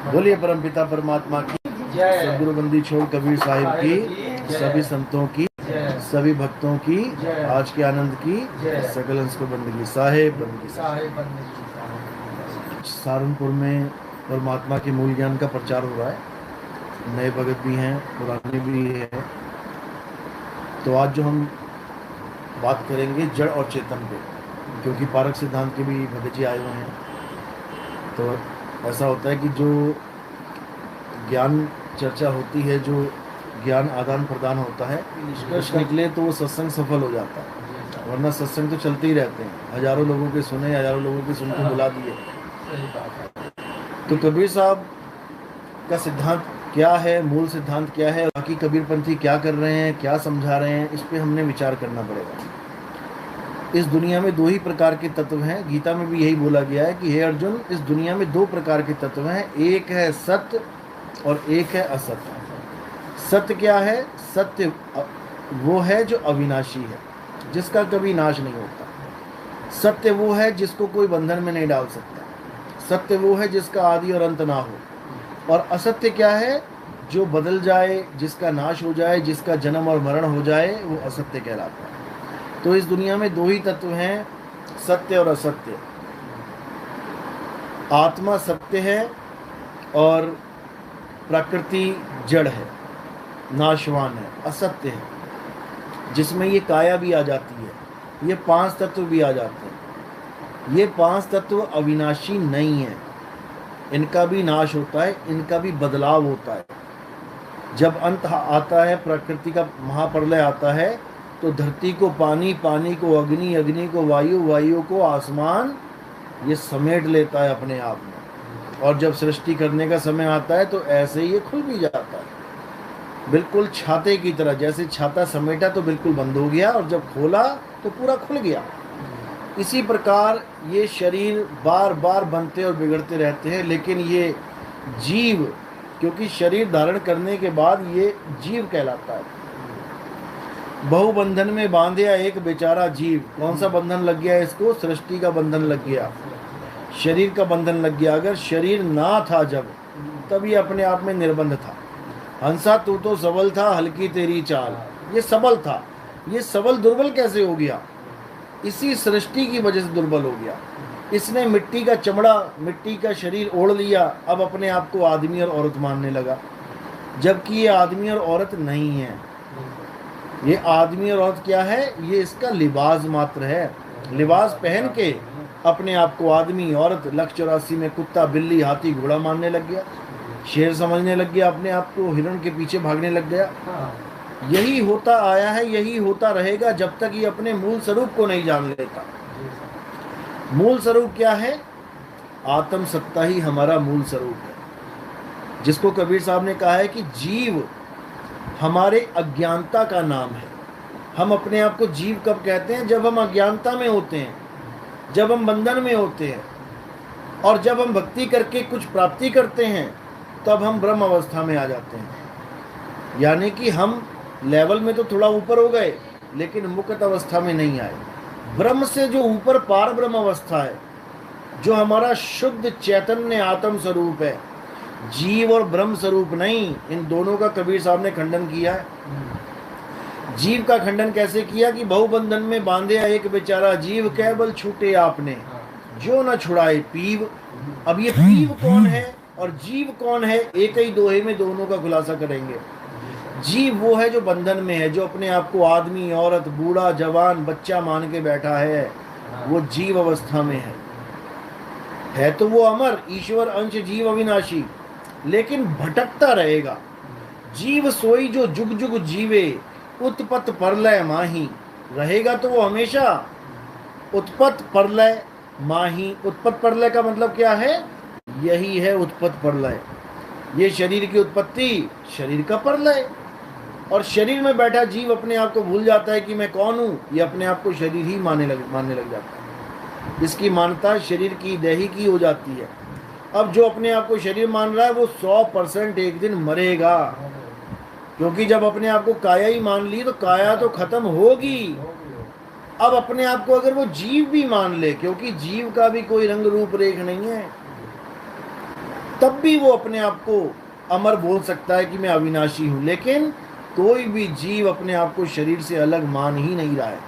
बोलिए परमपिता परमात्मा की सदगुरु बंदी छोड़ कबीर साहिब की, सभी संतों की, सभी भक्तों की, आज के आनंद की, सकल अंश को बंदगी साहेब बंदगी। सहारनपुर में परमात्मा के मूल ज्ञान का प्रचार हो रहा है। नए भगत भी हैं, पुराने भी हैं। तो आज जो हम बात करेंगे जड़ और चेतन पे, क्योंकि पारक सिद्धांत के भी भगत जी आए हुए हैं। तो ऐसा होता है कि जो ज्ञान चर्चा होती है, जो ज्ञान आदान प्रदान होता है, निष्कर्ष निकले तो वो सत्संग सफल हो जाता है। वरना सत्संग तो चलते ही रहते हैं, हजारों लोगों के सुने, हजारों लोगों के सुन के बुला दिए। तो कबीर साहब का सिद्धांत क्या है, मूल सिद्धांत क्या है, बाकी कबीरपंथी क्या कर रहे हैं, क्या समझा रहे हैं, इस पे हमने विचार करना पड़ेगा। इस दुनिया में दो ही प्रकार के तत्व हैं। गीता में भी यही बोला गया है कि हे अर्जुन, इस दुनिया में दो प्रकार के तत्व हैं, एक है सत्य और एक है असत्य। सत्य क्या है? सत्य वो है जो अविनाशी है, जिसका कभी नाश नहीं होता। सत्य वो है जिसको कोई बंधन में नहीं डाल सकता। सत्य वो है जिसका आदि और अंत ना हो। और असत्य क्या है? जो बदल जाए, जिसका नाश हो जाए, जिसका जन्म और मरण हो जाए, वो असत्य कहलाता है। तो इस दुनिया में दो ही तत्व हैं, सत्य और असत्य। आत्मा सत्य है और प्रकृति जड़ है, नाशवान है, असत्य है, जिसमें ये काया भी आ जाती है, ये पांच तत्व भी आ जाते हैं। ये पांच तत्व अविनाशी नहीं है, इनका भी नाश होता है, इनका भी बदलाव होता है। जब अंत आता है, प्रकृति का महाप्रलय आता है, तो धरती को पानी, पानी को अग्नि, अग्नि को वायु, वायु को आसमान, ये समेट लेता है अपने आप में। और जब सृष्टि करने का समय आता है तो ऐसे ही ये खुल भी जाता है, बिल्कुल छाते की तरह। जैसे छाता समेटा तो बिल्कुल बंद हो गया, और जब खोला तो पूरा खुल गया। इसी प्रकार ये शरीर बार बार बनते और बिगड़ते रहते हैं, लेकिन ये जीव, क्योंकि शरीर धारण करने के बाद ये जीव कहलाता है। बहुबंधन में बांधे एक बेचारा जीव। कौन सा बंधन लग गया इसको? सृष्टि का बंधन लग गया, शरीर का बंधन लग गया। अगर शरीर ना था जब, तब ये अपने आप में निर्बंध था। हंसा तू तो सबल था, हल्की तेरी चाल, ये सबल था। ये सबल दुर्बल कैसे हो गया? इसी सृष्टि की वजह से दुर्बल हो गया। इसने मिट्टी का चमड़ा, मिट्टी का शरीर ओढ़ लिया, अब अपने आप को आदमी और औरत मानने लगा, जबकि ये आदमी और औरत नहीं है। ये आदमी और औरत क्या है? ये इसका लिबास मात्र है। लिबास पहन के अपने आप को आदमी, औरत, लक्ष्य 84 में कुत्ता, बिल्ली, हाथी, घोड़ा मानने लग गया, शेर समझने लग गया, अपने आप को हिरण के पीछे भागने लग गया। यही होता आया है, यही होता रहेगा जब तक ये अपने मूल स्वरूप को नहीं जान लेता। मूल स्वरूप क्या है? आत्म सत्ता ही हमारा मूल स्वरूप है, जिसको कबीर साहब ने कहा है कि जीव हमारे अज्ञानता का नाम है। हम अपने आप को जीव कब कहते हैं? जब हम अज्ञानता में होते हैं, जब हम बंधन में होते हैं, और जब हम भक्ति करके कुछ प्राप्ति करते हैं, तब हम ब्रह्म अवस्था में आ जाते हैं। यानी कि हम लेवल में तो थोड़ा ऊपर हो गए, लेकिन मुक्त अवस्था में नहीं आए। ब्रह्म से जो ऊपर पार ब्रह्म अवस्था है, जो हमारा शुद्ध चैतन्य आत्म स्वरूप है, जीव और ब्रह्म स्वरूप नहीं। इन दोनों का कबीर साहब ने खंडन किया है। जीव का खंडन कैसे किया? कि बहुबंधन में बांधे एक बेचारा जीव, केवल छूटे आपने जो न छुड़ाए पीव। अब ये पीव कौन है और जीव कौन है? एक ही दोहे में दोनों का खुलासा करेंगे। जीव वो है जो बंधन में है, जो अपने आप को आदमी, औरत, बूढ़ा, जवान, बच्चा मान के बैठा है, वो जीव अवस्था में है तो वो अमर, ईश्वर अंश, जीव अविनाशी, लेकिन भटकता रहेगा। जीव सोई जो जुग जुग जीवे, उत्पत्त प्रलय माही। रहेगा तो वो हमेशा उत्पत्त प्रलय माही। उत्पत्त प्रलय का मतलब क्या है? यही है उत्पत्त प्रलय। ये शरीर की उत्पत्ति, शरीर का प्रलय। और शरीर में बैठा जीव अपने आप को भूल जाता है कि मैं कौन हूँ। ये अपने आप को शरीर ही मानने लग जाता है। इसकी मान्यता शरीर की, देही की हो जाती है। अब जो अपने आप को शरीर मान रहा है, वो 100% एक दिन मरेगा, क्योंकि जब अपने आप को काया ही मान ली तो काया तो खत्म होगी। अब अपने आप को अगर वो जीव भी मान ले, क्योंकि जीव का भी कोई रंग रूप रेख नहीं है, तब भी वो अपने आप को अमर बोल सकता है कि मैं अविनाशी हूं। लेकिन कोई भी जीव अपने आप को शरीर से अलग मान ही नहीं रहा है।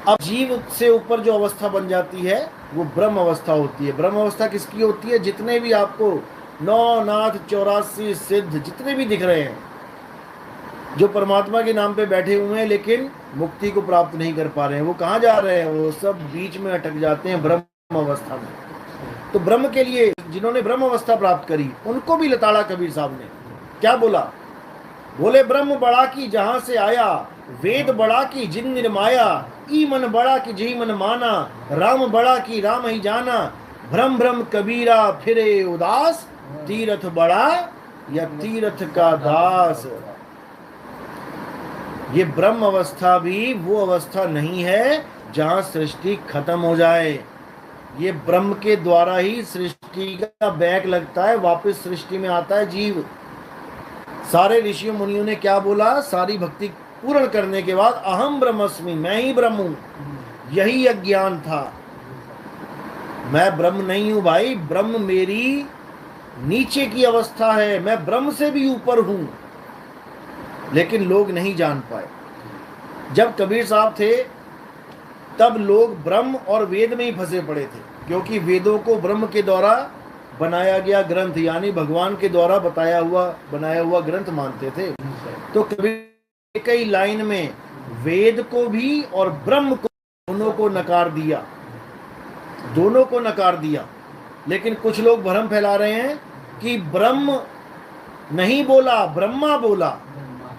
अब जीव से ऊपर जो अवस्था बन जाती है वो ब्रह्म अवस्था होती है। ब्रह्म अवस्था किसकी होती है? जितने भी आपको 9 नाथ 84 सिद्ध जितने भी दिख रहे हैं, जो परमात्मा के नाम पे बैठे हुए हैं लेकिन मुक्ति को प्राप्त नहीं कर पा रहे हैं, वो कहाँ जा रहे हैं? वो सब बीच में अटक जाते हैं ब्रह्म अवस्था में। तो ब्रह्म के लिए जिन्होंने ब्रह्म अवस्था प्राप्त करी उनको भी लताड़ा कबीर साहब ने क्या बोला? बोले ब्रह्म बड़ा की जहां से आया, वेद बड़ा की जिन निर्माया, ई मन बड़ा की जही मन माना, राम बड़ा की राम ही जाना, भ्रम भ्रम कबीरा फिरे उदास, तीरथ बड़ा या तीरथ का दास। ये ब्रह्म अवस्था भी वो अवस्था नहीं है जहां सृष्टि खत्म हो जाए। ये ब्रह्म के द्वारा ही सृष्टि का बैक लगता है, वापस सृष्टि में आता है जीव। सारे ऋषियों मुनियों ने क्या बोला? सारी भक्ति पूर्ण करने के बाद अहम ब्रह्मस्मि, मैं ही ब्रह्म हूं। यही अज्ञान था, मैं ब्रह्म नहीं हूं भाई, ब्रह्म मेरी नीचे की अवस्था है, मैं ब्रह्म से भी ऊपर हूं। लेकिन लोग नहीं जान पाए। जब कबीर साहब थे तब लोग ब्रह्म और वेद में ही फंसे पड़े थे, क्योंकि वेदों को ब्रह्म के द्वारा बनाया गया ग्रंथ यानी भगवान के द्वारा बनाया हुआ ग्रंथ मानते थे। तो कबीर कई लाइन में वेद को भी और ब्रह्म को दोनों को नकार दिया। लेकिन कुछ लोग भ्रम फैला रहे हैं कि ब्रह्म नहीं बोला, ब्रह्मा बोला,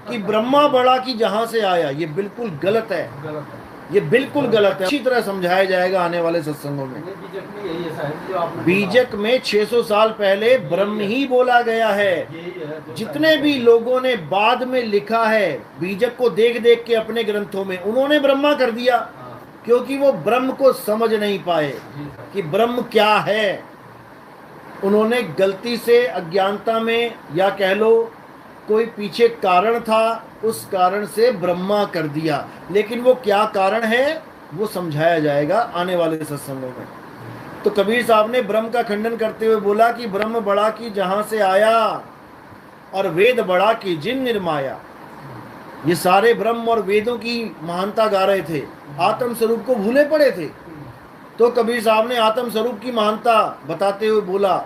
कि ब्रह्मा बड़ा की जहां से आया। ये बिल्कुल गलत है, ये बिल्कुल गलत है। अच्छी तरह समझाया जाएगा आने वाले सत्संगों में। बीजक में 600 साल पहले ब्रह्म ही बोला गया है। जितने भी लोगों ने बाद में लिखा है बीजक को देख देख के अपने ग्रंथों में, उन्होंने ब्रह्मा कर दिया, क्योंकि वो ब्रह्म को समझ नहीं पाए कि ब्रह्म क्या है। उन्होंने गलती से अज्ञानता में या कह लो कोई पीछे कारण था, उस कारण से ब्रह्मा कर दिया। लेकिन वो क्या कारण है वो समझाया जाएगा आने वाले सत्संगों में। तो कबीर साहब ने ब्रह्म का खंडन करते हुए बोला कि ब्रह्म बड़ा की जहां से आया और वेद बड़ा की जिन निर्माया। ये सारे ब्रह्म और वेदों की महानता गा रहे थे, आत्म स्वरूप को भूले पड़े थे। तो कबीर साहब ने आत्म स्वरूप की महानता बताते हुए बोला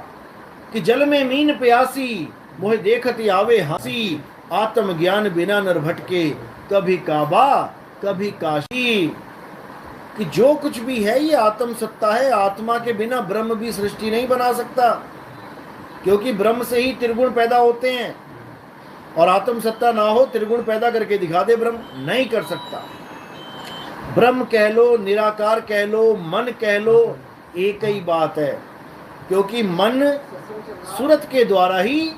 कि जल में मीन प्यासी, मोहे देखती आवे हंसी, आत्म ज्ञान बिना नर भटके, कभी काबा कभी काशी। कि जो कुछ भी है ये आत्म सत्ता है, आत्मा के बिना ब्रह्म भी सृष्टि नहीं बना सकता, क्योंकि ब्रह्म से ही त्रिगुण पैदा होते हैं। और आत्म सत्ता ना हो, त्रिगुण पैदा करके दिखा दे, ब्रह्म नहीं कर सकता। ब्रह्म कह लो, निराकार कह लो, मन कह लो, एक ही बात है। क्योंकि मन सूरत के द्वारा ही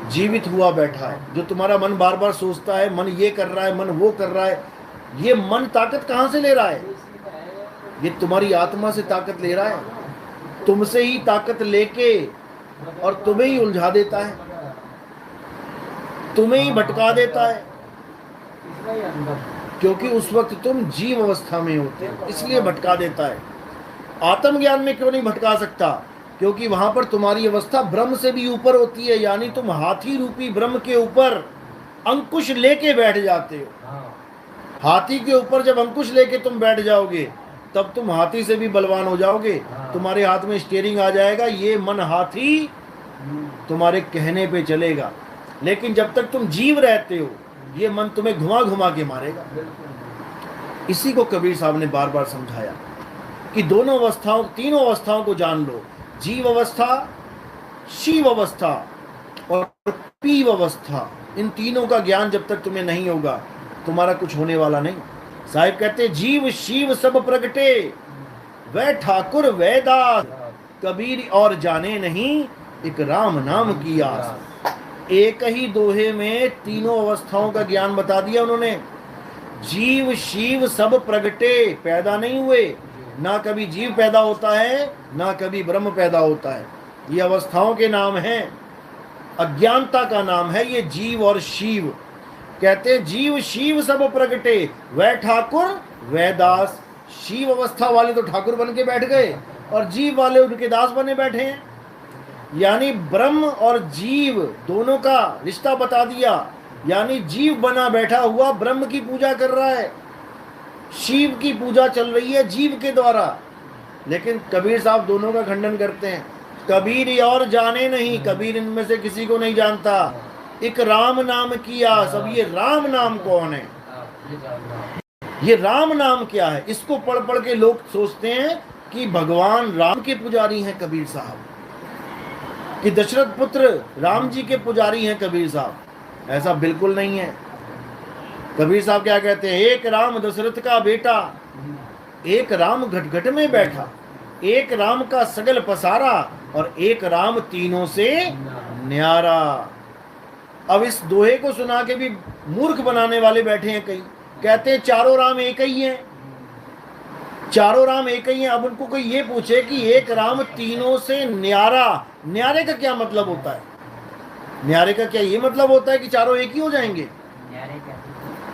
जीवित हुआ बैठा है। जो तुम्हारा मन बार बार सोचता है, मन ये कर रहा है, मन वो कर रहा है, ये मन ताकत कहाँ से ले रहा है? ये तुम्हारी आत्मा से ताकत ले रहा है, तुमसे ही ताकत लेके और तुम्हें ही उलझा देता है, तुम्हें ही भटका देता है। क्योंकि उस वक्त तुम जीव अवस्था में होते हो, इसलिए भटका देता है। आत्मज्ञान में क्यों नहीं भटका सकता? क्योंकि वहां पर तुम्हारी अवस्था ब्रह्म से भी ऊपर होती है, यानी तुम हाथी रूपी ब्रह्म के ऊपर अंकुश लेके बैठ जाते हो। हाथी के ऊपर जब अंकुश लेके तुम बैठ जाओगे तब तुम हाथी से भी बलवान हो जाओगे। तुम्हारे हाथ में स्टीयरिंग आ जाएगा, ये मन हाथी तुम्हारे कहने पे चलेगा। लेकिन जब तक तुम जीव रहते हो ये मन तुम्हें घुमा घुमा के मारेगा। इसी को कबीर साहब ने बार बार समझाया कि दोनों अवस्थाओं, तीनों अवस्थाओं को जान लो। जीव अवस्था, शिव अवस्था और पीव अवस्था, इन तीनों का ज्ञान जब तक तुम्हें नहीं होगा तुम्हारा कुछ होने वाला नहीं। साहिब कहते जीव शिव सब प्रगटे, वह ठाकुर वह दास, कबीर और जाने नहीं एक राम नाम की आस। एक ही दोहे में तीनों अवस्थाओं का ज्ञान बता दिया उन्होंने। जीव शिव सब प्रगटे, पैदा नहीं हुए, ना कभी जीव पैदा होता है ना कभी ब्रह्म पैदा होता है। ये अवस्थाओं के नाम हैं, अज्ञानता का नाम है ये जीव और शिव। कहते जीव शिव सब प्रगटे, वह ठाकुर वह दास। शिव अवस्था वाले तो ठाकुर बन के बैठ गए और जीव वाले उनके दास बने बैठे हैं। यानी ब्रह्म और जीव दोनों का रिश्ता बता दिया। यानी जीव बना बैठा हुआ ब्रह्म की पूजा कर रहा है, शिव की पूजा चल रही है जीव के द्वारा। लेकिन कबीर साहब दोनों का खंडन करते हैं। कबीर ये और जाने नहीं, कबीर इनमें से किसी को नहीं जानता। एक राम नाम किया सब, ये राम नाम कौन है, ये राम नाम क्या है? इसको पढ़ पढ़ के लोग सोचते हैं कि भगवान राम के पुजारी हैं कबीर साहब, कि दशरथ पुत्र राम जी के पुजारी हैं कबीर साहब। ऐसा बिल्कुल नहीं है। कबीर साहब क्या कहते हैं? एक राम दशरथ का बेटा, एक राम घट घट में बैठा, एक राम का सगल पसारा, और एक राम तीनों से न्यारा। अब इस दोहे को सुना के भी मूर्ख बनाने वाले बैठे हैं कई, कहते हैं चारों राम एक ही हैं, चारों राम एक ही हैं। अब उनको कोई ये पूछे कि एक राम तीनों से न्यारा, न्यारे का क्या मतलब होता है? न्यारे का क्या ये मतलब होता है कि चारों एक ही हो जाएंगे?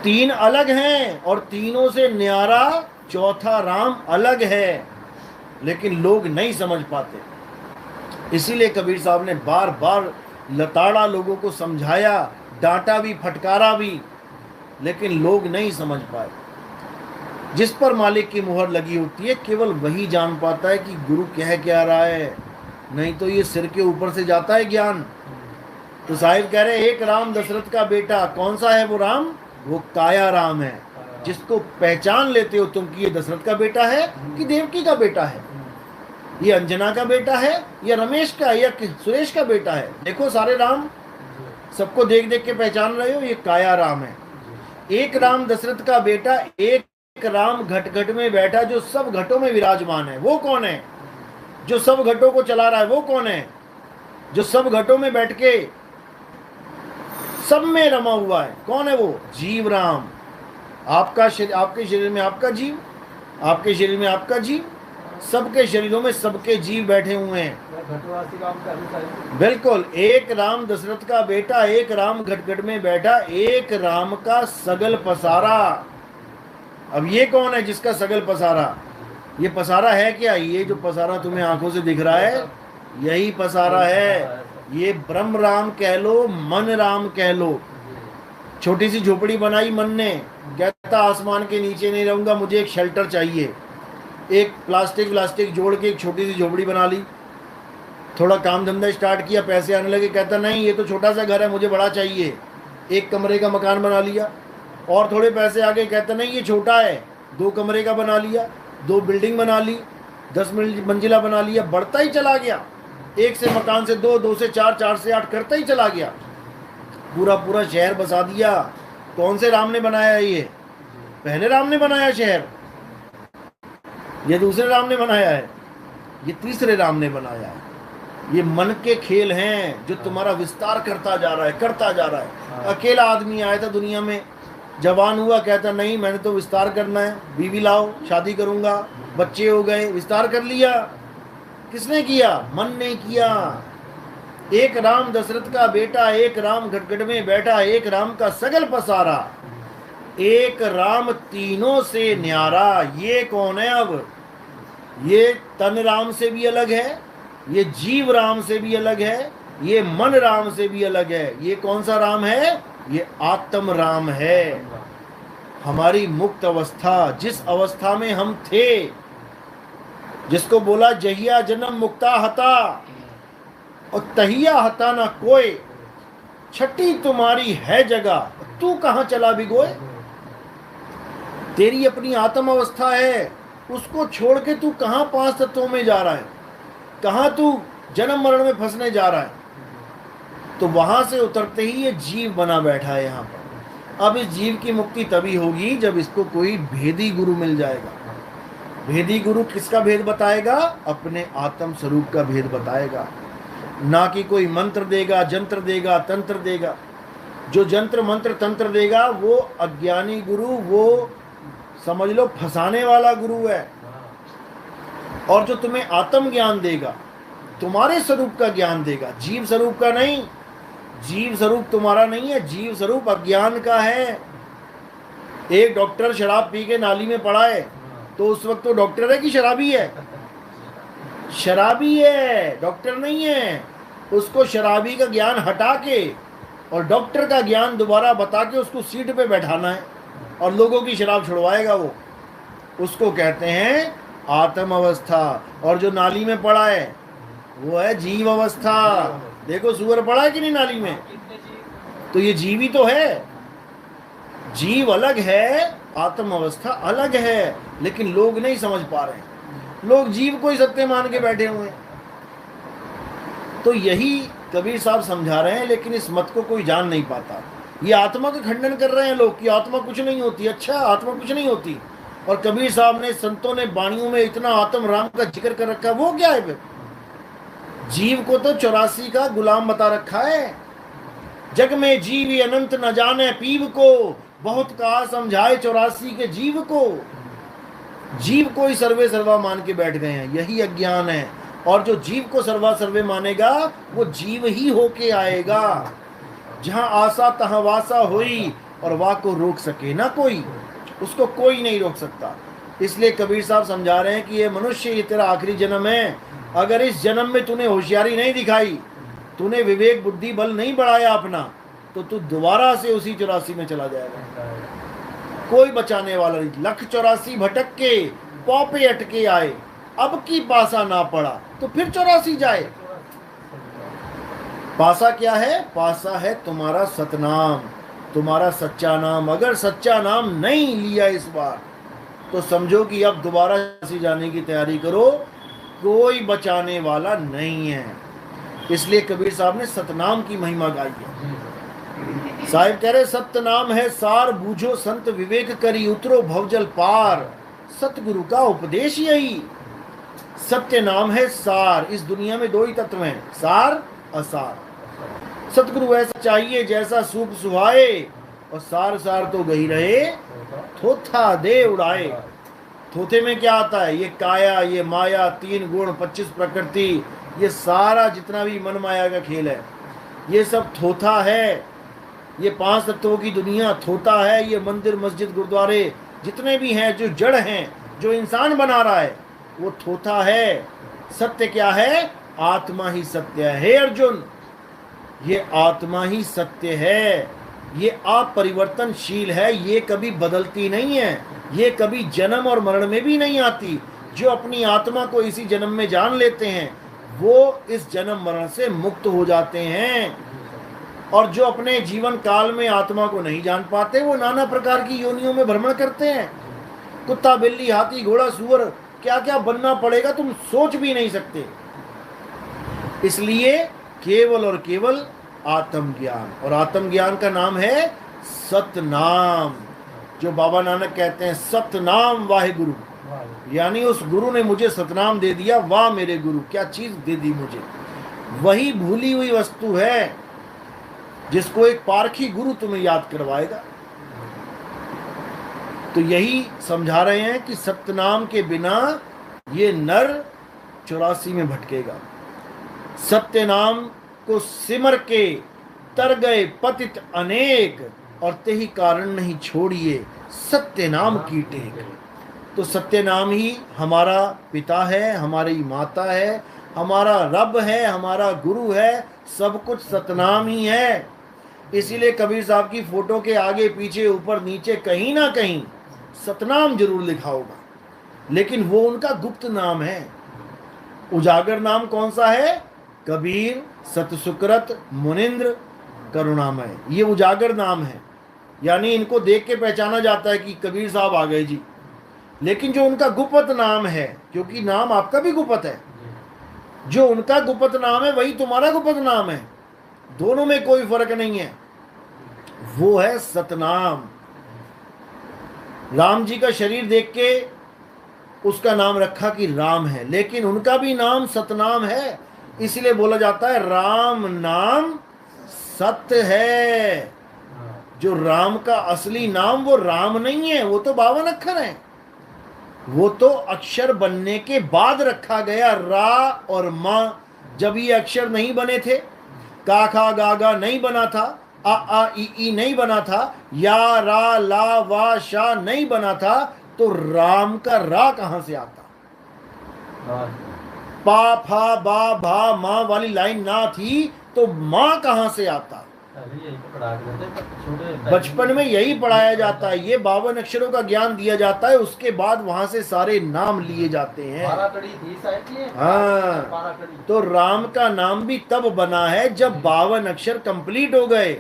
तीन अलग हैं और तीनों से न्यारा चौथा राम अलग है, लेकिन लोग नहीं समझ पाते। इसीलिए कबीर साहब ने बार बार लताड़ा लोगों को समझाया, डांटा भी, फटकारा भी, लेकिन लोग नहीं समझ पाए। जिस पर मालिक की मुहर लगी होती है केवल वही जान पाता है कि गुरु कह रहा है, नहीं तो ये सिर के ऊपर से जाता है ज्ञान। तो साहिब कह रहे एक राम दशरथ का बेटा, कौन सा है वो राम? वो काया राम है, जिसको पहचान लेते हो तुम कि ये दशरथ का बेटा है कि देवकी का बेटा है, ये अंजना का बेटा है या रमेश का या सुरेश का बेटा है। देखो सारे राम सबको देख देख के पहचान रहे हो, ये काया राम है। एक राम दशरथ का बेटा, एक राम घट घट में बैठा जो सब घटों में विराजमान है। वो कौन है? जो सब घटों को चला रहा है। वो कौन है? जो सब घटों में बैठ के सब में रमा हुआ है। कौन है वो? जीव राम। आपका शरीर, आपके शरीर में आपका जीव, आपके शरीर में आपका जीव, सबके शरीरों में सबके जीव बैठे हुए हैं। बिल्कुल। एक राम दशरथ का बेटा, एक राम घटघट में बैठा, एक राम का सगल पसारा। अब ये कौन है जिसका सगल पसारा? ये पसारा है क्या? ये जो पसारा तुम्हें आंखों से दिख रहा है यही पसारा है। ये ब्रह्म राम कह लो, मन राम कह लो। छोटी सी झोपड़ी बनाई मन ने, कहता आसमान के नीचे नहीं रहूंगा, मुझे एक शेल्टर चाहिए। एक प्लास्टिक जोड़ के एक छोटी सी झोपड़ी बना ली। थोड़ा काम धंधा स्टार्ट किया, पैसे आने लगे, कहता नहीं ये तो छोटा सा घर है, मुझे बड़ा चाहिए। एक कमरे का मकान बना लिया। और थोड़े पैसे आ गए, कहता नहीं ये छोटा है, 2 कमरे का बना लिया, 2 बिल्डिंग बना ली, 10 मंजिला बना लिया। बढ़ता ही चला गया, 1 से मकान से 2, 2 से 4, 4 से 8 करता ही चला गया। पूरा पूरा शहर बसा दिया। कौन से राम ने बनाया? ये पहले राम ने बनाया शहर, ये दूसरे राम ने बनाया है, ये तीसरे राम ने बनाया है। ये मन के खेल हैं जो तुम्हारा विस्तार करता जा रहा है, करता जा रहा है। अकेला आदमी आया था दुनिया में, जवान हुआ, कहता नहीं मैंने तो विस्तार करना है, बीवी लाओ, शादी करूंगा, बच्चे हो गए, विस्तार कर लिया। किसने किया? मन ने किया। एक राम दशरथ का बेटा, एक राम घटघट में बैठा, एक राम का सगल पसारा, एक राम तीनों से न्यारा। ये कौन है? अब ये तन राम से भी अलग है, ये जीव राम से भी अलग है, ये मन राम से भी अलग है। ये कौन सा राम है? ये आत्म राम है। हमारी मुक्त अवस्था, जिस अवस्था में हम थे, जिसको बोला जहिया जन्म मुक्ता हता और तहिया हता ना कोई, छठी तुम्हारी है जगह, तू कहां चला भिगोए। तेरी अपनी आत्म अवस्था है, उसको छोड़ के तू कहां 5 तत्वों में जा रहा है, कहां तू जन्म मरण में फंसने जा रहा है। तो वहां से उतरते ही ये जीव बना बैठा है यहाँ पर। अब इस जीव की मुक्ति तभी होगी जब इसको कोई भेदी गुरु मिल जाएगा। भेदी गुरु किसका भेद बताएगा? अपने आत्म स्वरूप का भेद बताएगा, ना कि कोई मंत्र देगा, जंत्र देगा, तंत्र देगा। जो जंत्र मंत्र तंत्र देगा वो अज्ञानी गुरु, वो समझ लो फंसाने वाला गुरु है। और जो तुम्हें आत्म ज्ञान देगा, तुम्हारे स्वरूप का ज्ञान देगा, जीव स्वरूप का नहीं। जीव स्वरूप तुम्हारा नहीं है, जीव स्वरूप अज्ञान का है। एक डॉक्टर शराब पी के नाली में पड़ा है, तो उस वक्त तो डॉक्टर है कि शराबी है? शराबी है, डॉक्टर नहीं है। उसको शराबी का ज्ञान हटा के और डॉक्टर का ज्ञान दोबारा बता के उसको सीट पे बैठाना है और लोगों की शराब छुड़वाएगा वो। उसको कहते हैं आत्म अवस्था। और जो नाली में पड़ा है वो है जीव अवस्था। देखो सुअर पड़ा है कि नहीं नाली में, तो ये जीव ही तो है। जीव अलग है, आत्म अवस्था अलग है, लेकिन लोग नहीं समझ पा रहे हैं। लोग जीव को ही सत्य मान के बैठे हुए हैं। तो यही कबीर साहब समझा रहे हैं, लेकिन इस मत को कोई जान नहीं पाता। ये आत्मा का खंडन कर रहे हैं लोग कि आत्मा कुछ नहीं होती। अच्छा, आत्मा कुछ नहीं होती, और कबीर साहब ने, संतों ने वाणियों में इतना आत्म राम का जिक्र कर रखा है, वो क्या है फिर? जीव को तो 84 का गुलाम बता रखा है। जग में जीव ही अनंत न जाने पीव को, बहुत कहा समझाए 84 के जीव को। जीव को ही सर्वे सर्वा मान के बैठ गए हैं, यही अज्ञान है। और जो जीव को सर्वा सर्वे मानेगा वो जीव ही होके आएगा। जहां आशा तहां वासा हुई, और वाह को रोक सके ना कोई, उसको कोई नहीं रोक सकता। इसलिए कबीर साहब समझा रहे हैं कि ये मनुष्य, ये तेरा आखिरी जन्म है। अगर इस जन्म में तूने होशियारी नहीं दिखाई, तूने विवेक बुद्धि बल नहीं बढ़ाया अपना, तो तू दोबारा से उसी 84 में चला जाएगा। कोई बचाने वाला नहीं। 184 भटक के पौ पे अटके आए, अब की पासा ना पड़ा तो फिर 84 जाए। पासा क्या है? पासा है तुम्हारा सतनाम, तुम्हारा सच्चा नाम। अगर सच्चा नाम नहीं लिया इस बार, तो समझो कि अब दोबारा जाने की तैयारी करो, कोई बचाने वाला नहीं है। इसलिए कबीर साहब ने सतनाम की महिमा गाई है। साहिब कह रहे सत्य नाम है सार, बूझो संत विवेक करी, उतरो भवजल पार। सतगुरु का उपदेश यही। सत्य नाम है सार। इस दुनिया में दो ही तत्व हैं, सार असार। सतगुरु ऐसा चाहिए जैसा सूप सुहाए, और सार सार तो गही रहे, थोथा दे उड़ाए। थोथे में क्या आता है? ये काया, ये माया, 3 गुण, 25 प्रकृति, ये सारा जितना भी मन माया का खेल है, ये सब थोथा है। ये 5 तत्वों की दुनिया थोथा है। ये मंदिर मस्जिद गुरुद्वारे जितने भी हैं, जो जड़ हैं, जो इंसान बना रहा है, वो थोथा है। सत्य क्या है? आत्मा ही सत्य है। हे अर्जुन, ये आत्मा ही सत्य है। ये अपरिवर्तनशील है, ये कभी बदलती नहीं है, ये कभी जन्म और मरण में भी नहीं आती। जो अपनी आत्मा को इसी जन्म में जान लेते हैं, वो इस जन्म मरण से मुक्त हो जाते हैं। और जो अपने जीवन काल में आत्मा को नहीं जान पाते, वो नाना प्रकार की योनियों में भ्रमण करते हैं। कुत्ता, बिल्ली, हाथी, घोड़ा, सुअर, क्या क्या बनना पड़ेगा तुम सोच भी नहीं सकते। इसलिए केवल और केवल आत्मज्ञान, और आत्मज्ञान का नाम है सतनाम। जो बाबा नानक कहते हैं सतनाम वाहे गुरु, यानी उस गुरु ने मुझे सतनाम दे दिया। वाह मेरे गुरु, क्या चीज दे दी मुझे। वही भूली हुई वस्तु है जिसको एक पारखी गुरु तुम्हें याद करवाएगा। तो यही समझा रहे हैं कि सतनाम के बिना ये नर 84 में भटकेगा। सत्य नाम को सिमर के तर गए पतित अनेक, और तेहि कारण नहीं छोड़िए सत्य नाम की टेक। तो सत्य नाम ही हमारा पिता है, हमारी माता है, हमारा रब है, हमारा गुरु है, सब कुछ सतनाम ही है। इसीलिए कबीर साहब की फोटो के आगे पीछे ऊपर नीचे कहीं ना कहीं सतनाम जरूर लिखा होगा, लेकिन वो उनका गुप्त नाम है। उजागर नाम कौन सा है? कबीर, सतसुकृत, मुनिंद्र, करुणामय, ये उजागर नाम है। यानी इनको देख के पहचाना जाता है कि कबीर साहब आ गए जी। लेकिन जो उनका गुप्त नाम है, क्योंकि नाम आपका भी गुप्त है, जो उनका गुप्त नाम है वही तुम्हारा गुप्त नाम है, दोनों में कोई फर्क नहीं है, वो है सतनाम। राम जी का शरीर देख के उसका नाम रखा कि राम है, लेकिन उनका भी नाम सतनाम है। इसलिए बोला जाता है राम नाम सत्य है। जो राम का असली नाम वो राम नहीं है, वो तो 52 अक्षर है। वो तो अक्षर बनने के बाद रखा गया। रा और मा, जब ये अक्षर नहीं बने थे, का खा गा गा नहीं बना था, आ ई नहीं बना था, या रा ला वा शा नहीं बना था, तो राम का रा कहां से आता? पा फा बा भा माँ वाली लाइन ना थी तो माँ कहाँ से आता? बचपन में यही पढ़ाया जाता है, ये 52 अक्षरों का ज्ञान दिया जाता है, उसके बाद वहां से सारे नाम लिए जाते हैं। हाँ, तो राम का नाम भी तब बना है जब 52 अक्षर कंप्लीट हो गए।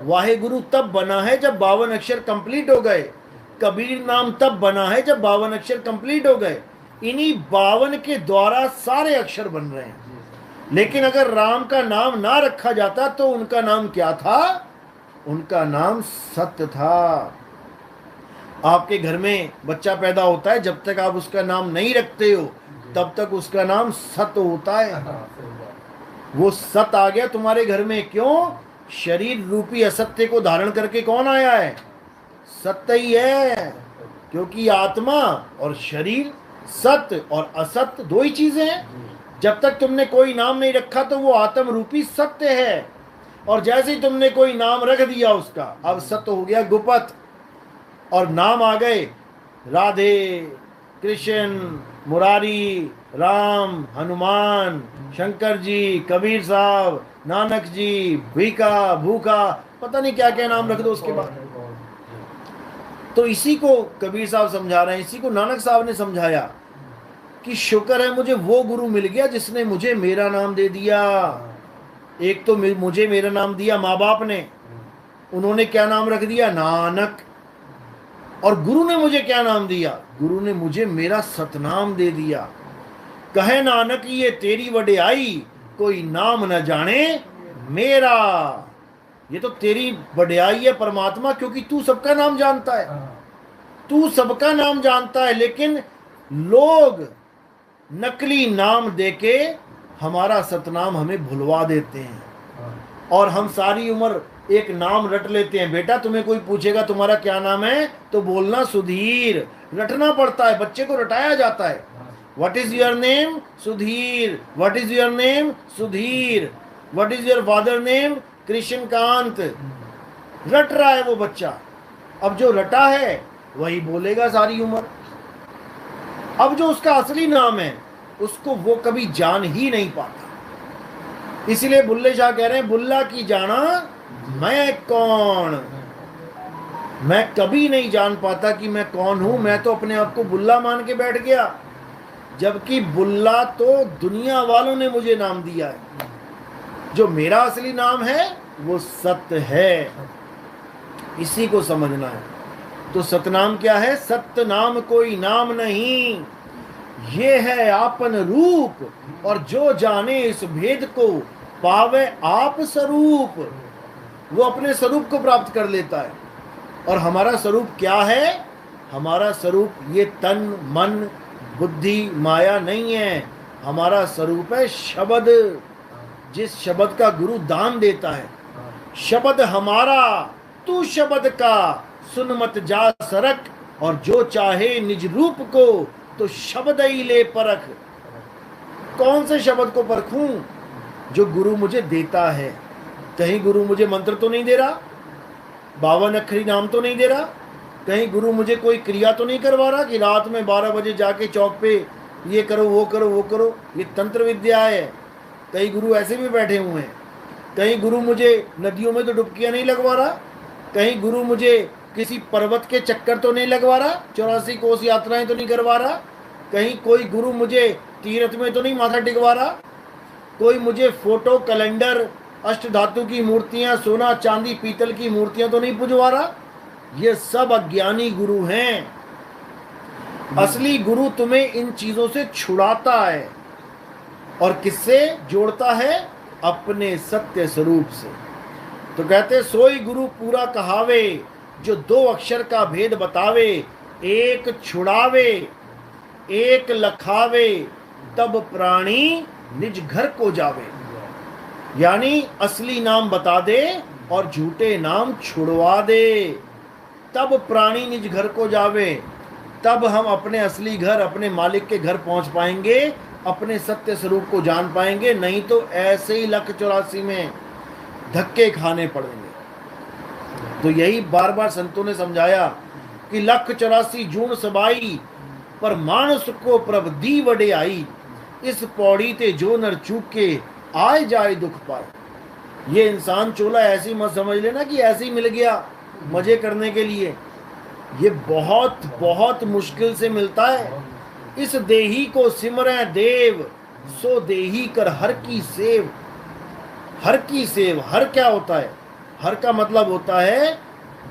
वाहेगुरु तब बना है जब 52 अक्षर कंप्लीट हो गए। कबीर नाम तब बना है जब 52 अक्षर कंप्लीट हो गए। इन्हीं 52 के द्वारा सारे अक्षर बन रहे हैं। लेकिन अगर राम का नाम ना रखा जाता तो उनका नाम क्या था? उनका नाम सत्य था। आपके घर में बच्चा पैदा होता है, जब तक आप उसका नाम नहीं रखते हो तब तक उसका नाम सत्य होता है। वो सत्य आ गया तुम्हारे घर में, क्यों? शरीर रूपी असत्य को धारण करके कौन आया है? सत्य ही है। क्योंकि आत्मा और शरीर, सत्य और असत्य दो ही चीजें हैं। जब तक तुमने कोई नाम नहीं रखा तो वो आत्म रूपी सत्य है, और जैसे ही तुमने कोई नाम रख दिया उसका, अब सत्य हो गया गुपत। और नाम आ गए राधे, कृष्ण, मुरारी, राम, हनुमान, शंकर जी, कबीर साहब, नानक जी, भीखा, भूखा, पता नहीं क्या क्या नाम रख दो उसके बाद। तो इसी को कबीर साहब समझा रहे हैं, इसी को नानक साहब ने समझाया कि शुक्र है मुझे वो गुरु मिल गया जिसने मुझे मेरा नाम दे दिया। एक तो मुझे मेरा नाम दिया माँ बाप ने, उन्होंने क्या नाम रख दिया? नानक। और गुरु ने मुझे क्या नाम दिया? गुरु ने मुझे मेरा सतनाम दे दिया। कहे नानक ये तेरी वड्याई, कोई नाम न जाने मेरा। ये तो तेरी वड्याई है परमात्मा, क्योंकि तू सबका नाम जानता है, तू सबका नाम जानता है। लेकिन लोग नकली नाम देके हमारा सतनाम हमें भुलवा देते हैं, और हम सारी उम्र एक नाम रट लेते हैं। बेटा तुम्हें कोई पूछेगा तुम्हारा क्या नाम है तो बोलना सुधीर। रटना पड़ता है, बच्चे को रटाया जाता है। What is your name? Sudhir. What is your name? Sudhir. What is your father name? Krishnakant. रट रहा है वो बच्चा। अब जो रटा है वही बोलेगा सारी उम्र। अब जो उसका असली नाम है उसको वो कभी जान ही नहीं पाता। इसलिए बुल्ले शाह कह रहे हैं, बुल्ला की जाना मैं कौन। मैं कभी नहीं जान पाता कि मैं कौन हूं। मैं तो अपने आप को बुल्ला मान के बैठ गया, जबकि बुल्ला तो दुनिया वालों ने मुझे नाम दिया है। जो मेरा असली नाम है वो सत्य है। इसी को समझना है। तो सतनाम क्या है? सत्य नाम कोई नाम नहीं, ये है आपन रूप, और जो जाने इस भेद को पावे आप स्वरूप। वो अपने स्वरूप को प्राप्त कर लेता है। और हमारा स्वरूप क्या है? हमारा स्वरूप ये तन मन बुद्धि माया नहीं है। हमारा स्वरूप है शब्द, जिस शब्द का गुरु दान देता है। शब्द हमारा, तू शब्द का, सुन मत जा सरक, और जो चाहे निज रूप को तो शब्द ही ले परख। कौन से शब्द को परखूं? जो गुरु मुझे देता है। कहीं गुरु मुझे मंत्र तो नहीं दे रहा, 52 अक्षरी नाम तो नहीं दे रहा, कहीं गुरु मुझे कोई क्रिया तो नहीं करवा रहा कि रात में 12 बजे जाके चौक पे ये करो वो करो वो करो। ये तंत्र विद्या है। कई गुरु ऐसे भी बैठे हुए हैं। कहीं गुरु मुझे नदियों में तो डुबकियां नहीं लगवा रहा, कहीं गुरु मुझे किसी पर्वत के चक्कर तो नहीं लगवा रहा, 84 कोस यात्राएं तो नहीं करवा रहा, कहीं कोई गुरु मुझे तीर्थ में तो नहीं माथा टिकवा रहा, कोई मुझे फोटो कैलेंडर अष्ट धातु की मूर्तियां सोना चांदी पीतल की मूर्तियां तो नहीं पुजवा रहा। ये सब अज्ञानी गुरु हैं। असली गुरु तुम्हें इन चीजों से छुड़ाता है। और किससे जोड़ता है? अपने सत्य स्वरूप से। तो कहते सोई गुरु पूरा कहावे, जो 2 अक्षर का भेद बतावे, एक छुड़ावे एक लखावे, तब प्राणी निज घर को जावे। यानी असली नाम बता दे और झूठे नाम छुड़वा दे, तब प्राणी निज घर को जावे। तब हम अपने असली घर, अपने मालिक के घर पहुंच पाएंगे, अपने सत्य स्वरूप को जान पाएंगे। नहीं तो ऐसे ही 184 में धक्के खाने पड़ेंगे। तो यही बार बार संतों ने समझाया कि 184 जून सबाई, पर मानस को प्रभ दी वडे आई। इस पौड़ी ते जो नर चूक के आए जाए दुख पाए। ये इंसान चोला ऐसी मत समझ लेना कि ऐसे ही मिल गया मजे करने के लिए। ये बहुत बहुत मुश्किल से मिलता है। इस देही को सिमरै देव, सो देही कर हर की सेव। हर की सेव, हर क्या होता है? हर का मतलब होता है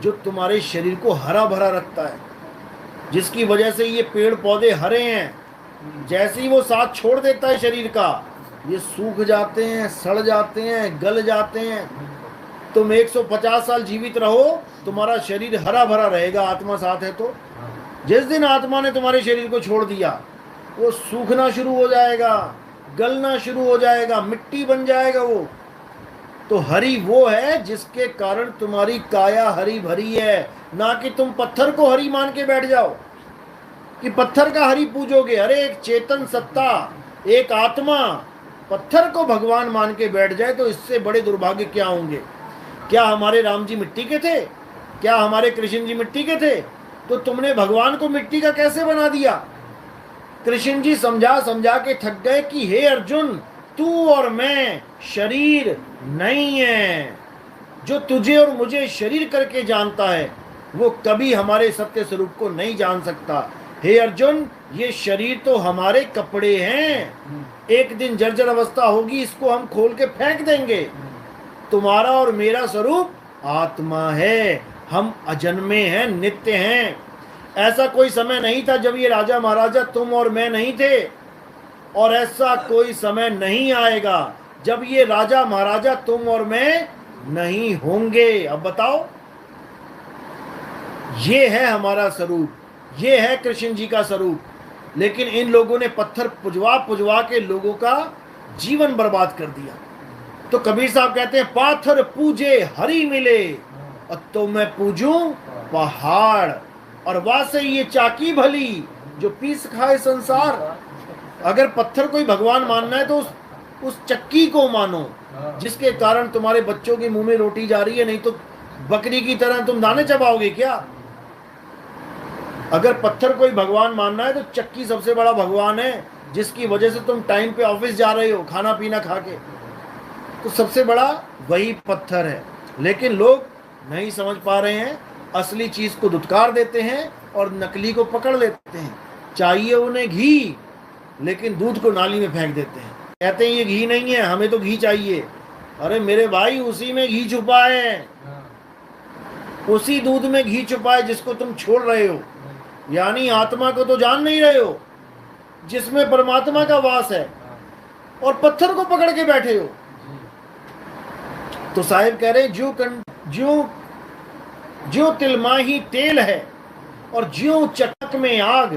जो तुम्हारे शरीर को हरा भरा रखता है, जिसकी वजह से ये पेड़ पौधे हरे हैं। जैसे ही वो साथ छोड़ देता है शरीर का, ये सूख जाते हैं, सड़ जाते हैं, गल जाते हैं। तुम 150 साल जीवित रहो, तुम्हारा शरीर हरा भरा रहेगा, आत्मा साथ है तो। जिस दिन आत्मा ने तुम्हारे शरीर को छोड़ दिया, वो सूखना शुरू हो जाएगा, गलना शुरू हो जाएगा, मिट्टी बन जाएगा वो। तो हरी वो है जिसके कारण तुम्हारी काया हरी भरी है, ना कि तुम पत्थर को हरी मान के बैठ जाओ कि पत्थर का हरी पूजोगे। अरे एक चेतन सत्ता, एक आत्मा पत्थर को भगवान मान के बैठ जाए तो इससे बड़े दुर्भाग्य क्या होंगे। क्या हमारे राम जी मिट्टी के थे? क्या हमारे कृष्ण जी मिट्टी के थे? तो तुमने भगवान को मिट्टी का कैसे बना दिया? कृष्ण जी समझा समझा के थक गए कि हे अर्जुन, तू और मैं शरीर नहीं है। जो तुझे और मुझे शरीर करके जानता है, वो कभी हमारे सत्य स्वरूप को नहीं जान सकता। हे अर्जुन, ये शरीर तो हमारे कपड़े हैं, एक दिन जर्जर अवस्था होगी, इसको हम खोल के फेंक देंगे। तुम्हारा और मेरा स्वरूप आत्मा है, हम अजन्मे हैं, नित्य हैं। ऐसा कोई समय नहीं था जब ये राजा महाराजा तुम और मैं नहीं थे, और ऐसा कोई समय नहीं आएगा जब ये राजा महाराजा तुम और मैं नहीं होंगे। अब बताओ, ये है हमारा स्वरूप, ये है कृष्ण जी का स्वरूप। लेकिन इन लोगों ने पत्थर पुजवा पुजवा के लोगों का जीवन बर्बाद कर दिया। तो कबीर साहब कहते हैं, पाथर पूजे हरि मिले, और तो मैं पूजूं पहाड़, और वासे ये चाकी भली जो पीस खाए संसार। अगर पत्थर कोई भगवान मानना है तो उस चक्की को मानो जिसके कारण तुम्हारे बच्चों के मुंह में रोटी जा रही है, नहीं तो बकरी की तरह तुम दाने चबाओगे क्या? अगर पत्थर कोई भगवान मानना है तो चक्की सबसे बड़ा भगवान है, जिसकी वजह से तुम टाइम पे ऑफिस जा रहे हो खाना पीना खा के, तो सबसे बड़ा वही पत्थर है। लेकिन लोग नहीं समझ पा रहे हैं, असली चीज को धुतकार देते हैं और नकली को पकड़ लेते हैं। चाहिए उन्हें घी, लेकिन दूध को नाली में फेंक देते हैं, कहते हैं ये घी नहीं है, हमें तो घी चाहिए। अरे मेरे भाई, उसी में घी छुपा है, उसी दूध में घी छुपा है जिसको तुम छोड़ रहे हो। यानी आत्मा को तो जान नहीं रहे हो जिसमें परमात्मा का वास है, और पत्थर को पकड़ के बैठे हो। तो साहिब कह रहे, ज्यों तिलमा ही तेल है और ज्यों चटक में आग,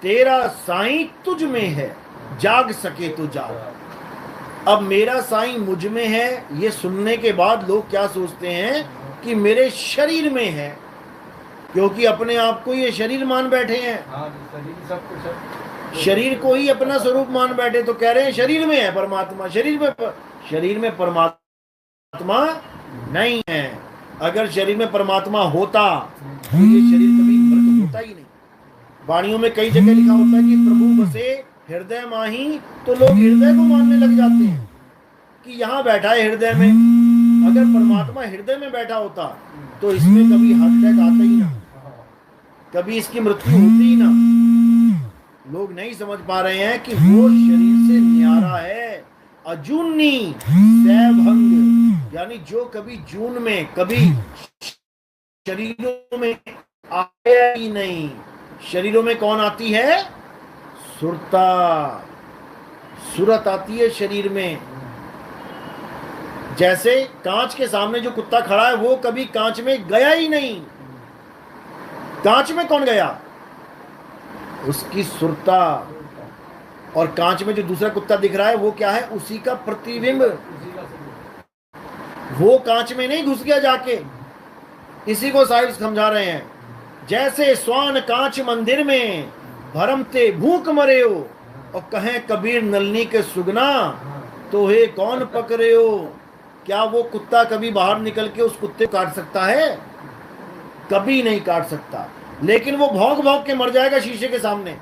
तेरा साईं तुझ में है, जाग सके तो जाग। अब मेरा साईं मुझ में है, ये सुनने के बाद लोग क्या सोचते हैं कि मेरे शरीर में है, क्योंकि अपने आप को ये शरीर मान बैठे हैं। शरीर को ही अपना स्वरूप मान बैठे, तो कह रहे हैं शरीर में है परमात्मा। शरीर में परमात्मा नहीं है। अगर शरीर में परमात्मा होता तो ये शरीर कभी मृत होता ही नहीं। वाणियों में कई जगह लिखा होता है कि प्रभु बसे हृदय माही, तो लोग हृदय को मानने लग जाते हैं कि यहाँ बैठा है हृदय में। अगर परमात्मा हृदय में बैठा होता तो इसमें कभी हार्ट अटैक आता ही ना, कभी इसकी मृत्यु होती ही ना। लोग नहीं समझ पा रहे हैं कि वो शरीर से न्यारा है, अजूनी सैभंग, यानी जो कभी जून में कभी शरीरों में आया ही नहीं। शरीरों में कौन आती है? सुरता, सुरत आती है शरीर में। जैसे कांच के सामने जो कुत्ता खड़ा है वो कभी कांच में गया ही नहीं। कांच में कौन गया? उसकी सुरता। और कांच में जो दूसरा कुत्ता दिख रहा है वो क्या है? उसी का प्रतिबिंब। वो कांच में नहीं घुस गया जाके। इसी को साहिब समझा रहे हैं, जैसे स्वान कांच मंदिर में भरमते भूख मरे हो, और कहें कबीर नलनी के सुगना, तो हे कौन पकड़े हो। क्या वो कुत्ता कभी बाहर निकल के उस कुत्ते को काट सकता है? कभी नहीं काट सकता। लेकिन वो भौंक भौंक के मर जाएगा शीशे के सामने,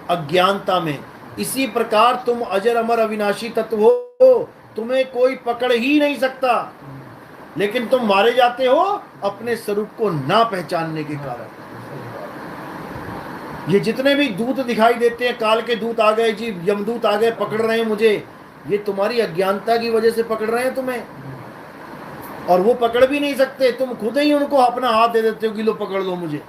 अज्ञानता में। इसी प्रकार तुम अजर अमर अविनाशी तत्व हो, तुम्हें कोई पकड़ ही नहीं सकता, लेकिन तुम मारे जाते हो अपने स्वरूप को ना पहचानने के कारण। ये जितने भी दूत दिखाई देते हैं, काल के दूत आ गए जी, यमदूत आ गए, पकड़ रहे हैं मुझे, ये तुम्हारी अज्ञानता की वजह से पकड़ रहे हैं तुम्हें, और वो पकड़ भी नहीं सकते, तुम खुद ही उनको अपना हाथ दे देते हो कि लो पकड़ लो मुझे।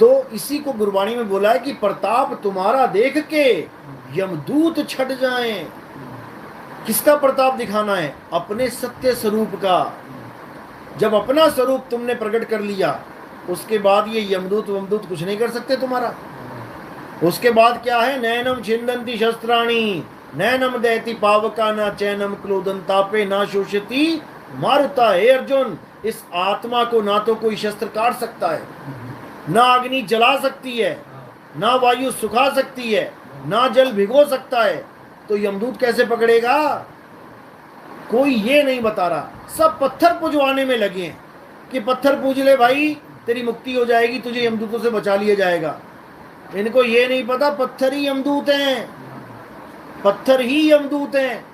तो इसी को गुरबाणी में बोला है कि प्रताप तुम्हारा देख के यमदूत छट जाएं। किसका प्रताप दिखाना है? अपने सत्य स्वरूप का। जब अपना स्वरूप तुमने प्रकट कर लिया, उसके बाद ये यमदूत वमदूत कुछ नहीं कर सकते तुम्हारा। उसके बाद क्या है? नैनम छिंदंती शस्त्राणी नैनम दहती पावका न चैनम क्लोदन तापे ना शोषती मारुता। हे अर्जुन, इस आत्मा को ना तो कोई शस्त्र काट सकता है, ना अग्नि जला सकती है, ना वायु सुखा सकती है, ना जल भिगो सकता है, तो यमदूत कैसे पकड़ेगा? कोई ये नहीं बता रहा। सब पत्थर पूजवाने में लगे हैं कि पत्थर पूज ले भाई, तेरी मुक्ति हो जाएगी, तुझे यमदूतों से बचा लिया जाएगा। इनको ये नहीं पता पत्थर ही यमदूत हैं, पत्थर ही यमदूत हैं।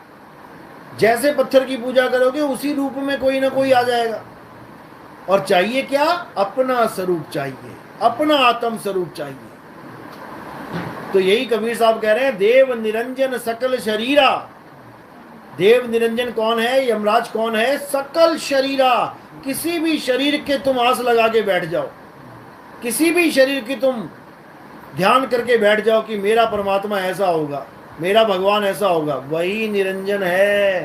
जैसे पत्थर की पूजा करोगे उसी रूप में कोई ना कोई आ जाएगा। और चाहिए क्या? अपना स्वरूप चाहिए, अपना आत्म स्वरूप चाहिए। तो यही कबीर साहब कह रहे हैं, देव निरंजन सकल शरीरा। देव निरंजन कौन है? यमराज कौन है? सकल शरीरा। किसी भी शरीर के तुम आस लगा के बैठ जाओ, किसी भी शरीर की तुम ध्यान करके बैठ जाओ कि मेरा परमात्मा ऐसा होगा, मेरा भगवान ऐसा होगा, वही निरंजन है।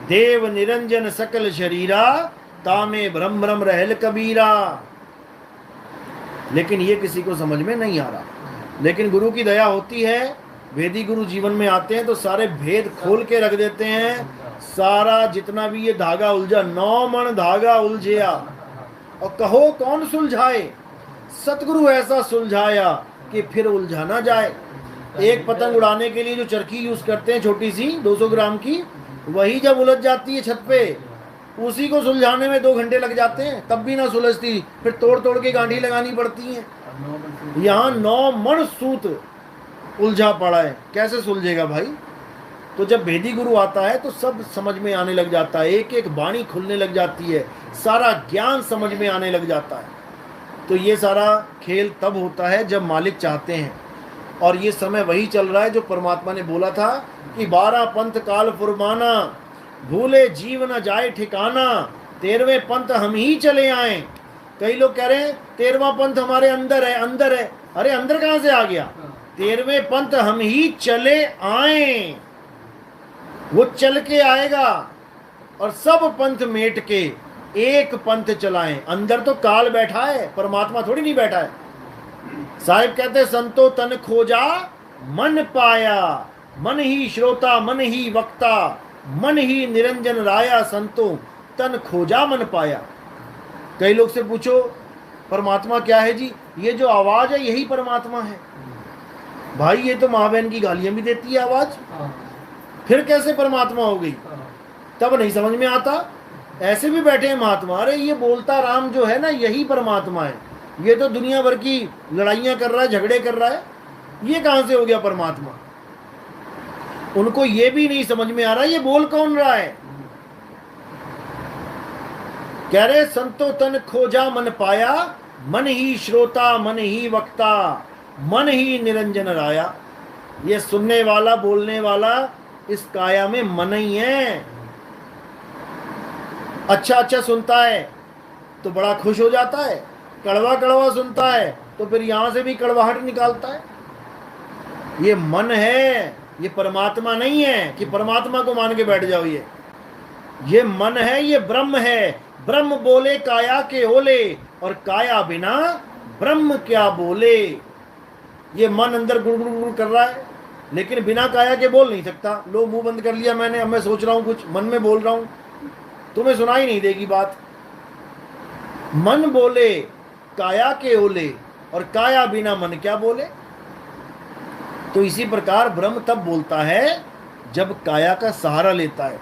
देव निरंजन सकल शरीरा तामे भ्रम भ्रम रहल कबीरा। लेकिन ये किसी को समझ में नहीं आ रहा। लेकिन गुरु की दया होती है, वेदी गुरु जीवन में आते हैं तो सारे भेद खोल के रख देते हैं। सारा जितना भी ये धागा उलझा, 9 मन धागा उलझिया, और कहो कौन सुलझाए? सतगुरु ऐसा सुलझाया कि फिर उलझा ना जाए। एक पतंग उड़ाने के लिए जो चरखी यूज करते हैं, छोटी सी 200 ग्राम की, वही जब उलझ जाती है छत पे, उसी को सुलझाने में 2 घंटे लग जाते हैं, तब भी ना सुलझती, फिर तोड़ तोड़ के गांठी लगानी पड़ती है। यहाँ 9 मन सूत उलझा पड़ा है, कैसे सुलझेगा भाई? तो जब भेदी गुरु आता है तो सब समझ में आने लग जाता है, एक एक वाणी खुलने लग जाती है, सारा ज्ञान समझ में आने लग जाता है। तो ये सारा खेल तब होता है जब मालिक चाहते हैं। और ये समय वही चल रहा है जो परमात्मा ने बोला था कि 12 पंथ काल फुरमाना, भूले जीव न जाए ठिकाना, 13वें पंथ हम ही चले आए। कई लोग कह रहे हैं 13वां पंथ हमारे अंदर है, अंदर है। अरे अंदर कहाँ से आ गया? 13वें पंथ हम ही चले आए। वो चल के आएगा और सब पंथ मेट के एक पंथ चलाएं। अंदर तो काल बैठा है, परमात्मा थोड़ी नहीं बैठा है। साहिब कहते संतो तन खोजा मन पाया, मन ही श्रोता मन ही वक्ता, मन ही निरंजन राया, संतो तन खोजा मन पाया। कई लोग से पूछो परमात्मा क्या है जी? ये जो आवाज है यही परमात्मा है। भाई ये तो माँ बहन की गालियां भी देती है आवाज, फिर कैसे परमात्मा हो गई? तब नहीं समझ में आता। ऐसे भी बैठे हैं महात्मा, अरे ये बोलता राम जो है ना यही परमात्मा है, ये तो दुनिया भर की लड़ाइयां कर रहा है, झगड़े कर रहा है, ये कहां से हो गया परमात्मा? उनको ये भी नहीं समझ में आ रहा ये बोल कौन रहा है। कह रहे संतो तन खोजा मन पाया, मन ही श्रोता मन ही वक्ता, मन ही निरंजन राया। ये सुनने वाला बोलने वाला इस काया में मन ही है। अच्छा अच्छा सुनता है तो बड़ा खुश हो जाता है, कड़वा कड़वा सुनता है तो फिर यहां से भी कड़वाहट निकालता है। ये मन है, ये परमात्मा नहीं है कि परमात्मा को मान के बैठ जाओ। ये मन है, ये ब्रह्म है। ब्रह्म बोले काया के ओले, और काया बिना ब्रह्म क्या बोले। ये मन अंदर गुड़गुड़ कर रहा है लेकिन बिना काया के बोल नहीं सकता। लो मुंह बंद कर लिया मैंने, अब मैं सोच रहा हूं कुछ, मन में बोल रहा हूं, तुम्हें सुनाई नहीं देगी बात। मन बोले काया के ओले, और काया बिना मन क्या बोले। तो इसी प्रकार ब्रह्म तब बोलता है जब काया का सहारा लेता है,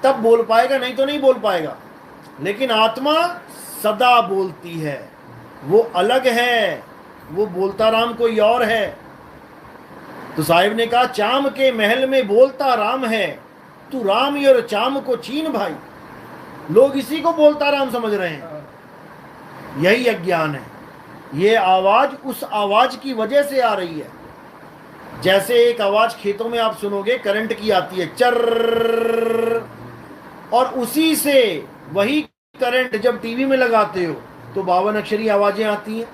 तब बोल पाएगा, नहीं तो नहीं बोल पाएगा। लेकिन आत्मा सदा बोलती है, वो अलग है। वो बोलता राम कोई और है। तो साहिब ने कहा चाम के महल में बोलता राम है, तू राम और चाम को चीन भाई। लोग इसी को बोलता राम समझ रहे हैं। यही अज्ञान है। ये आवाज उस आवाज की वजह से आ रही है। जैसे एक आवाज खेतों में आप सुनोगे करंट की आती है, चर, और उसी से वही करंट जब टीवी में लगाते हो तो 52 अक्षरी आवाजें आती हैं।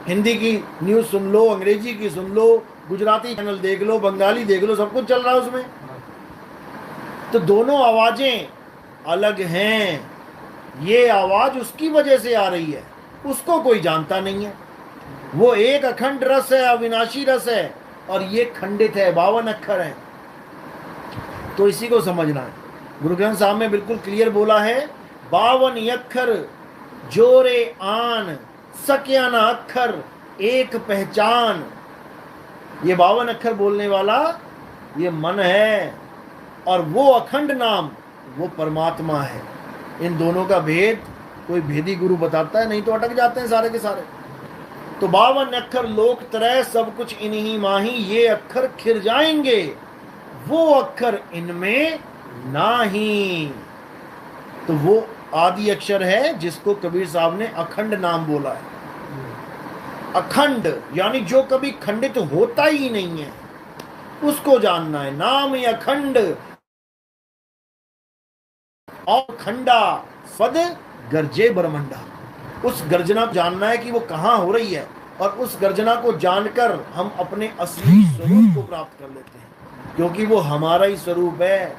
हिंदी की न्यूज सुन लो, अंग्रेजी की सुन लो, गुजराती चैनल देख लो, बंगाली देख लो, सब कुछ चल रहा है उसमें। तो दोनों आवाजें अलग हैं। ये आवाज उसकी वजह से आ रही है, उसको कोई जानता नहीं है। वो एक अखंड रस है, अविनाशी रस है, और ये खंडित है, 52 अक्षर है। तो इसी को समझना है। गुरु ग्रंथ साहब में बिल्कुल क्लियर बोला है, 52 अक्षर जोरे आन, सक्या ना अक्षर एक पहचान। ये 52 अक्षर बोलने वाला ये मन है, और वो अखंड नाम वो परमात्मा है। इन दोनों का भेद कोई भेदी गुरु बताता है, नहीं तो अटक जाते हैं सारे के सारे। तो 52 अक्षर लोक तरह सब कुछ इन्हीं माही, ये अक्षर खिर जाएंगे, वो अक्षर इनमें नाही। तो वो आदि अक्षर है जिसको कबीर साहब ने अखंड नाम बोला है। अखंड यानी जो कभी खंडित होता ही नहीं है, उसको जानना है। नाम अखंड और खंडा फद गर्जे ब्रह्मंडा। उस गर्जना को जानना है कि वो कहाँ हो रही है, और उस गर्जना को जानकर हम अपने असली स्वरूप को प्राप्त कर लेते हैं, क्योंकि वो हमारा ही स्वरूप है।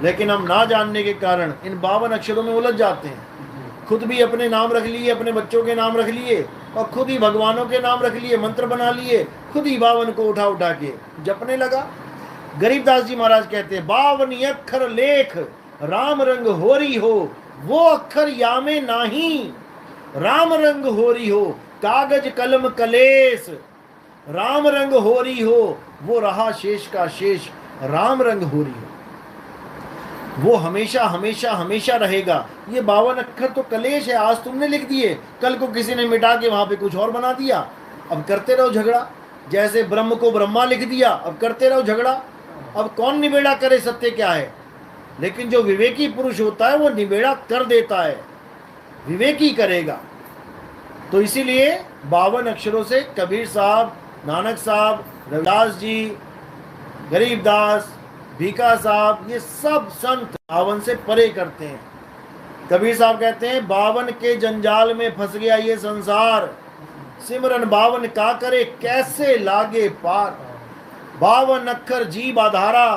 लेकिन हम ना जानने के कारण इन 52 अक्षरों में उलझ जाते हैं। खुद भी अपने नाम रख लिए, अपने बच्चों के नाम रख लिए, और खुद ही भगवानों के नाम रख लिए, मंत्र बना लिए, खुद ही 52 को उठा उठा के जपने लगा। गरीबदास जी महाराज कहते हैं 52 अक्षर लेख राम रंग होरी हो, वो अक्षर यामे नाही राम रंग होरी हो। कागज कलम कलेस राम रंग होरी हो, वो रहा शेष का शेष राम रंग होरी हो। वो हमेशा हमेशा हमेशा रहेगा। ये 52 अक्षर तो कलेश है, आज तुमने लिख दिए, कल को किसी ने मिटा के वहां पे कुछ और बना दिया, अब करते रहो झगड़ा। जैसे ब्रह्म को ब्रह्मा लिख दिया, अब करते रहो झगड़ा। अब कौन निबेड़ा करे सत्य क्या है। लेकिन जो विवेकी पुरुष होता है वो निबेड़ा कर देता है, विवेकी करेगा। तो इसीलिए 52 अक्षरों से कबीर साहब, नानक साहब, रविदास जी, गरीबदास, भीखा साहब, ये सब संत 52 से परे करते हैं। कबीर साहब कहते हैं 52 के जंजाल में फंस गया ये संसार, सिमरन 52 का करे कैसे लागे पार। 52 अक्षर जीव आधारा,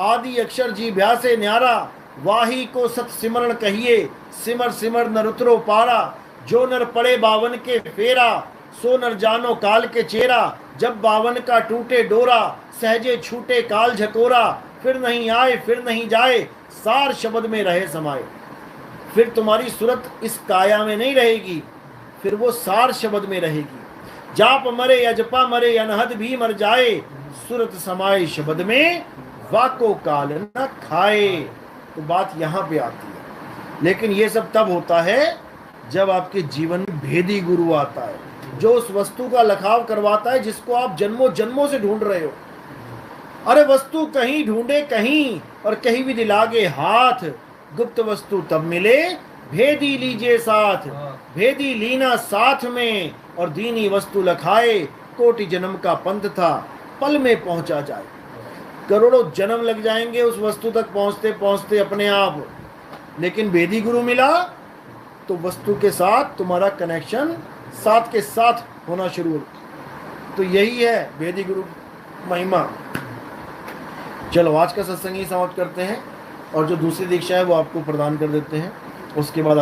आदि अक्षर जी भ्यासे न्यारा। वाही को सत सिमरण कहिए, सिमर सिमर नर उतरो पारा। जो नर पड़े 52 के फेरा, सो नर जानो काल के चेरा। जब 52 का टूटे डोरा, सहजे छूटे काल झकोरा। फिर नहीं आए फिर नहीं जाए, सार शब्द में रहे समाये। फिर तुम्हारी सूरत इस काया में नहीं रहेगी, फिर वो सार शब्द में रहेगी। जाप मरे अजपा मरे, अनहद भी मर जाए। सूरत समाये शब्द में, वाको काल न खाए। तो बात यहाँ पे आती है। लेकिन ये सब तब होता है जब आपके जीवन में भेदी गुरु आता है, जो उस वस्तु का लखाव करवाता है जिसको आप जन्मों जन्मों से ढूंढ रहे हो। अरे वस्तु कहीं ढूंढे कहीं, और कहीं भी दिलागे हाथ। गुप्त वस्तु तब मिले, भेदी लीजिए साथ। भेदी लीना साथ में, और दीनी वस्तु लखाए। कोटि जन्म का पंथ था, पल में पहुंचा जाए। करोड़ों जन्म लग जाएंगे उस वस्तु तक पहुंचते पहुंचते अपने आप। लेकिन भेदी गुरु मिला तो वस्तु के साथ तुम्हारा कनेक्शन साथ के साथ होना शुरू हो। तो यही है भेदी गुरु महिमा। चलो आज का सत्संग ही समाप्त करते हैं, और जो दूसरी दीक्षा है वो आपको प्रदान कर देते हैं। उसके बाद